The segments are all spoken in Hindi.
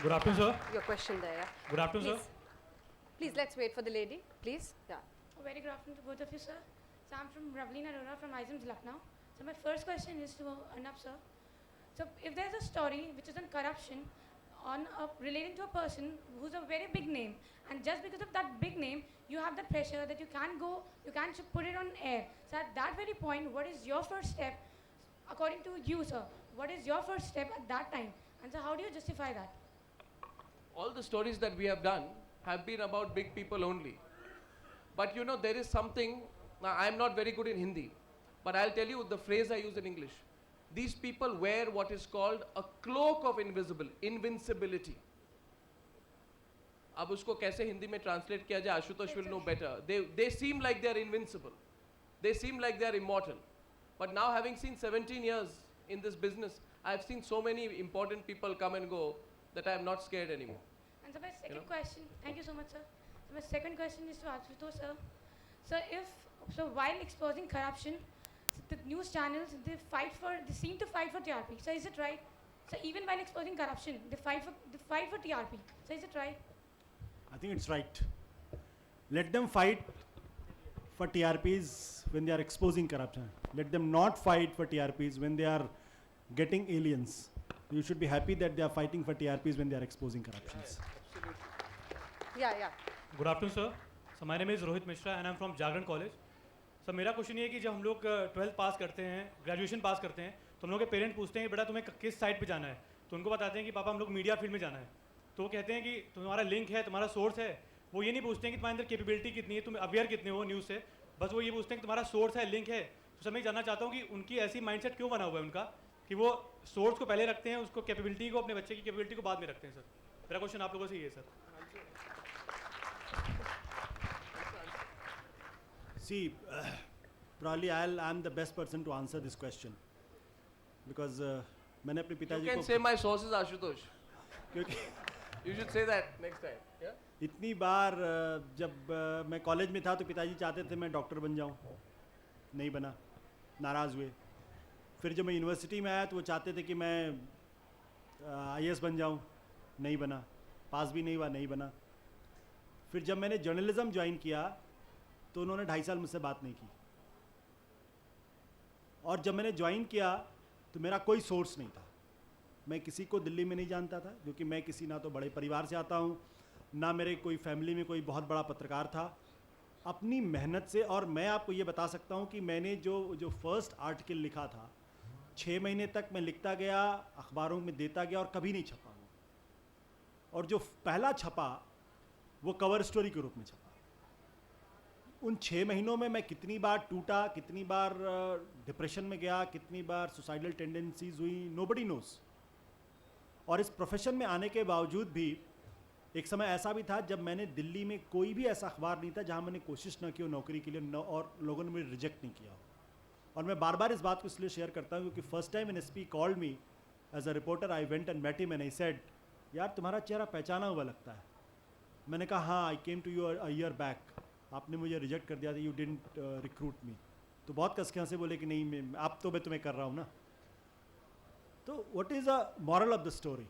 Good afternoon, sir. your question there. Yeah. Good afternoon, Please. Please, let's wait for the lady. Please. Yeah. A very good afternoon to both of you, sir. So I'm from Ravleen Arora from ISIMS Lucknow. So my first question is to Arnab, sir. So if there's a story which is on corruption, relating to a person who's a very big name, and just because of that big name, you have the pressure that you can't put it on air. So at that very point, what is your first step, according to you, sir? What is your first step at that time? And so how do you justify that? All the stories that we have done have been about big people only. But you know, there is something, now I'm not very good in Hindi, but I'll tell you the phrase I use in English. These people wear what is called a cloak of invincibility. अब उसको कैसे हिंदी में ट्रांसलेट किया जाए, Ashutosh will know better. They seem like they are invincible. They seem like they are immortal. But now, having seen 17 years in this business, I've seen so many important people come and go that I am not scared anymore. And so my second question, thank you so much, sir. So my second question is to Ashutosh, sir. So while exposing corruption, the news channels, they seem to fight for TRP. So is it right? So even while exposing corruption, they fight for TRP. So is it right? I think it's right. Let them fight for TRPs when they are exposing corruption. Let them not fight for TRPs when they are getting aliens. You should be happy that they are fighting for TRPs when they are exposing corruptions. Yeah. Good afternoon, sir. So my name is Rohit Mishra and I'm from Jagran College. Sir मेरा क्वेश्चन ये है कि जब हम लोग 12th पास करते हैं, ग्रेजुएशन पास करते हैं, तो हम लोग के पेरेंट्स पूछते हैं कि बेटा तुम्हें किस साइड पे जाना है, तो उनको बताते हैं कि पापा हम लोग मीडिया फील्ड में जाना है. तो वो कहते हैं कि तुम्हारा लिंक है, तुम्हारा सोर्स है. वो ये नहीं पूछते हैं कि तुम्हारे अंदर कैपेबिलिटी कितनी है, तुम अवेयर कितने हो न्यूज़ से. बस वो ये पूछते हैं कि तुम्हारा सोर्स है, लिंक है. तो सर मैं जानना चाहता हूँ कि उनकी ऐसी माइंडसेट क्यों बना हुआ है उनका कि वो सोर्स को पहले रखते हैं, उसको कैपेबिलिटी को, अपने बच्चे की कैपेबिलिटी को बाद में रखते हैं. सर मेरा क्वेश्चन आप लोगों से ये है sir. See, probably I'm the best person to answer this question because मैंने अपने पिताजी को. You can say my sources, Ashutosh. क्योंकि You should say that next time. Yeah? इतनी बार जब मैं कॉलेज में था तो पिताजी चाहते थे मैं डॉक्टर बन जाऊं, नहीं बना, नाराज़ हुए. फिर जब मैं यूनिवर्सिटी में आया तो वो चाहते थे कि मैं IAS बन जाऊं, नहीं बना, पास भी नहीं हुआ, नहीं बना. फिर जब मैंने जर्नलिज्म ज्वाइन किया तो उन्होंने 2.5 साल मुझसे बात नहीं की. और जब मैंने ज्वाइन किया तो मेरा कोई सोर्स नहीं था. मैं किसी को दिल्ली में नहीं जानता था क्योंकि मैं किसी ना तो बड़े परिवार से आता हूँ, ना मेरे कोई फैमिली में कोई बहुत बड़ा पत्रकार था. अपनी मेहनत से, और मैं आपको ये बता सकता हूँ कि मैंने जो फर्स्ट आर्टिकल लिखा था 6 महीने तक मैं लिखता गया, अखबारों में देता गया और कभी नहीं छपा वो. और जो पहला छपा वो कवर स्टोरी के रूप में छपा. उन 6 महीनों में मैं कितनी बार टूटा, कितनी बार डिप्रेशन में गया, कितनी बार सुसाइडल टेंडेंसीज हुई, नोबडी नोज. और इस प्रोफेशन में आने के बावजूद भी एक समय ऐसा भी था जब मैंने दिल्ली में कोई भी ऐसा अखबार नहीं था जहां मैंने कोशिश ना की हो नौकरी के लिए, और लोगों ने मुझे रिजेक्ट नहीं किया हो. और मैं बार बार इस बात को इसलिए शेयर करता हूँ क्योंकि first time NSP called me as a reporter. I went and met him and I said, यार तुम्हारा चेहरा पहचाना हुआ लगता है. मैंने कहा हाँ, I came to you a year back, आपने मुझे रिजेक्ट कर दिया था, यू डिडंट रिक्रूट मी. तो बहुत कस के हंसे बोले कि नहीं, अब तो मैं तुम्हें कर रहा हूँ ना. तो what is a moral of the story?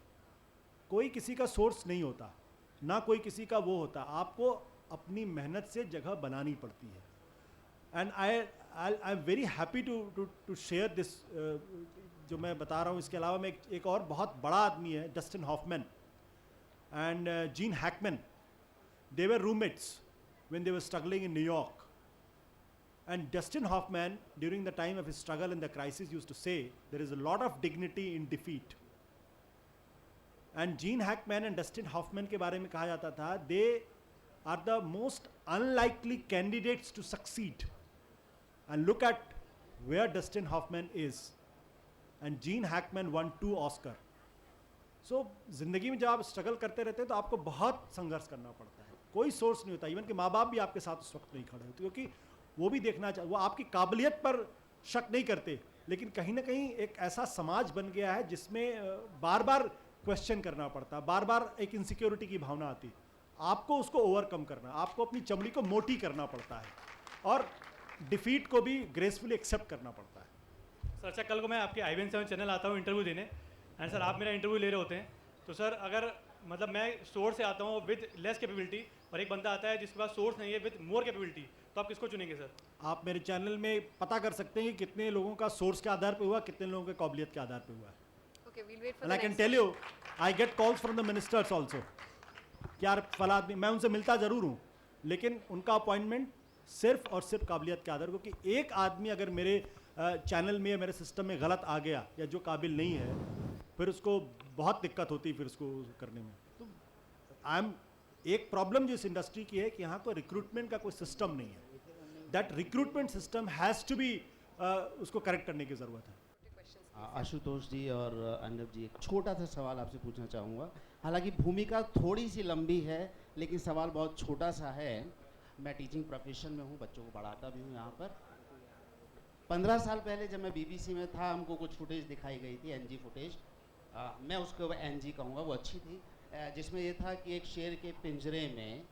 कोई किसी का सोर्स नहीं होता, ना कोई किसी का वो होता. आपको अपनी मेहनत से जगह बनानी पड़ती है. And I am very happy to share this. जो मैं बता रहा हूँ इसके अलावा मैं एक और बहुत बड़ा आदमी है, Dustin Hoffman and Gene Hackman. They were roommates when they were struggling in New York. And Dustin Hoffman, during the time of his struggle and the crisis, used to say, there is a lot of dignity in defeat. And Gene Hackman and Dustin Hoffman के बारे में कहा जाता था, they are the most unlikely candidates to succeed. And look at where Dustin Hoffman is. And Gene Hackman won 2 Oscar. So, ज़िंदगी में जब आप स्ट्रगल करते रहते हैं तो आपको बहुत संघर्ष करना पड़ता है. कोई सोर्स नहीं होता. इवन कि माँ बाप भी आपके साथ उस वक्त नहीं खड़े होते क्योंकि वो भी देखना वो आपकी काबिलियत पर शक नहीं करते, लेकिन कहीं ना कहीं एक ऐसा समाज बन गया है जिसमें बार बार क्वेश्चन करना पड़ता, बार बार एक इनसिक्योरिटी की भावना आती. आपको उसको ओवरकम करना, आपको अपनी चमड़ी को मोटी करना पड़ता है और डिफीट को भी ग्रेसफुली एक्सेप्ट करना पड़ता है. सर अच्छा, कल को मैं आपके IBN7 चैनल आता हूँ इंटरव्यू देने, एंड सर आप मेरा इंटरव्यू ले रहे होते हैं, तो सर अगर मतलब मैं सोर्स से आता हूँ विद लेस कैपेबिलिटी और एक बंदा आता है जिसके पास सोर्स नहीं है विद मोर कैपेबिलिटी, तो आप किसको चुनेंगे सर? आप मेरे चैनल में पता कर सकते हैं कि कितने लोगों का सोर्स के आधार पे हुआ, कितने लोगों के काबिलियत के आधार पे हुआ है। Okay, we'll wait for and the I can next. Tell you, I get calls from the ministers also कि यार फला आदमी, मैं उनसे मिलता ज़रूर हूँ, लेकिन उनका अपॉइंटमेंट सिर्फ और सिर्फ काबिलियत के आधार, क्योंकि एक आदमी अगर मेरे चैनल में या मेरे सिस्टम में गलत आ गया या जो काबिल नहीं है, फिर उसको बहुत दिक्कत होती है फिर उसको करने में। तो आई एम, एक प्रॉब्लम जो इस इंडस्ट्री की है कि यहाँ कोई रिक्रूटमेंट का कोई सिस्टम नहीं है। That recruitment system has to be, उसको करेक्ट करने की ज़रूरत है। आशुतोष जी और अर्नब जी, एक छोटा सा सवाल आपसे पूछना चाहूँगा। हालांकि भूमिका थोड़ी सी लंबी है लेकिन सवाल बहुत छोटा सा है। मैं टीचिंग प्रोफेशन में हूँ, बच्चों को पढ़ाता भी हूँ यहाँ पर। 15 साल पहले जब मैं बीबीसी में था, हमको कुछ फुटेज दिखाई गई थी, एनजी फुटेज, मैं उसको एनजी कहूँगा, वो अच्छी थी, जिसमें ये था कि एक शेर के पिंजरे में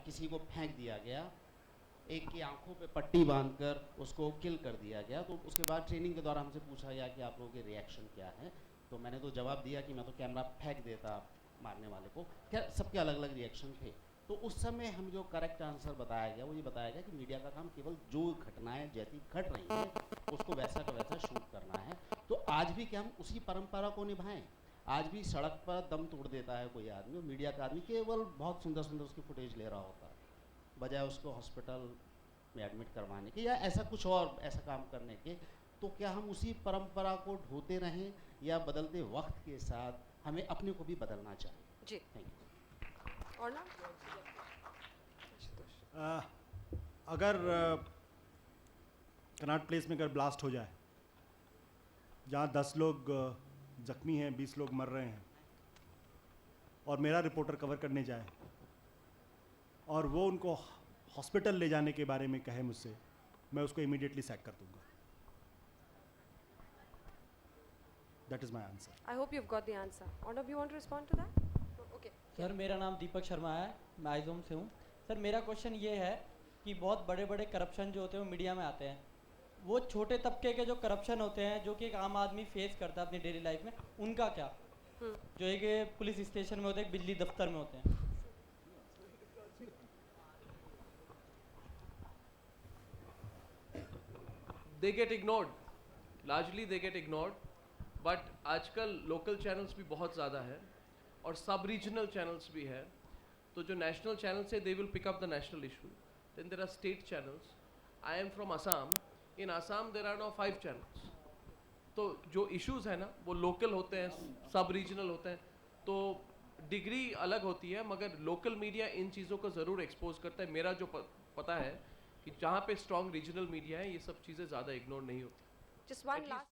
किसी को फेंक दिया गया, एक की आंखों पे पट्टी बांधकर उसको किल कर दिया गया। तो उसके बाद ट्रेनिंग के दौरान हमसे पूछा गया कि आप लोगों के रिएक्शन क्या है, तो मैंने तो जवाब दिया कि मैं तो कैमरा फेंक देता मारने वाले को। क्या सबके अलग अलग रिएक्शन थे। तो उस समय हम जो करेक्ट आंसर बताया गया वो ये बताया गया कि मीडिया का काम केवल जो घटनाएं जैसी घट रही हैं उसको वैसा का वैसा शूट करना है। तो आज भी क्या हम उसी परंपरा को निभाएं? आज भी सड़क पर दम तोड़ देता है कोई आदमी, मीडिया का आदमी केवल बहुत सुंदर सुंदर उसकी फुटेज ले रहा होता है, बजाय उसको हॉस्पिटल में एडमिट करवाने के या ऐसा कुछ और ऐसा काम करने के। तो क्या हम उसी परंपरा को ढोते रहें या बदलते वक्त के साथ हमें अपने को भी बदलना चाहिए? जी, थैंक यू। और ना अगर कनॉट प्लेस में अगर ब्लास्ट हो जाए, जहाँ 10 लोग जख्मी हैं, 20 लोग मर रहे हैं, और मेरा रिपोर्टर कवर करने जाए और वो उनको हॉस्पिटल ले जाने के बारे में कहे मुझसे, मैं उसको इमीडिएटली सैक कर दूंगा। That is my answer. I hope you've got the answer. Ornab, you want to respond to that? Okay. Sir मेरा नाम दीपक शर्मा है, मैं आइजोम से हूँ। सर मेरा क्वेश्चन ये है कि बहुत बड़े बड़े करप्शन जो होते हैं वो मीडिया में आते हैं, वो छोटे तबके के जो करप्शन होते हैं जो कि एक आम आदमी फेस करता है अपनी डेली लाइफ में, उनका क्या? जो एक पुलिस स्टेशन में होते हैं, एक बिजली दफ्तर में होते हैं। they get ignored, largely they get ignored, but आजकल लोकल चैनल्स भी बहुत ज़्यादा है और सब रीजनल चैनल्स भी है। तो जो नेशनल चैनल्स है, they will pick up the national issue. Then there are state channels. I am from Assam. In Assam there are now 5 channels. तो जो इश्यूज है ना वो लोकल होते हैं, सब रीजनल होते हैं, तो डिग्री अलग होती है, मगर लोकल मीडिया इन चीज़ों को ज़रूर एक्सपोज करता है। मेरा जो पता है कि जहाँ पे स्ट्रॉन्ग रीजनल मीडिया है, ये सब चीज़ें ज़्यादा इग्नोर नहीं होती। Just one At least last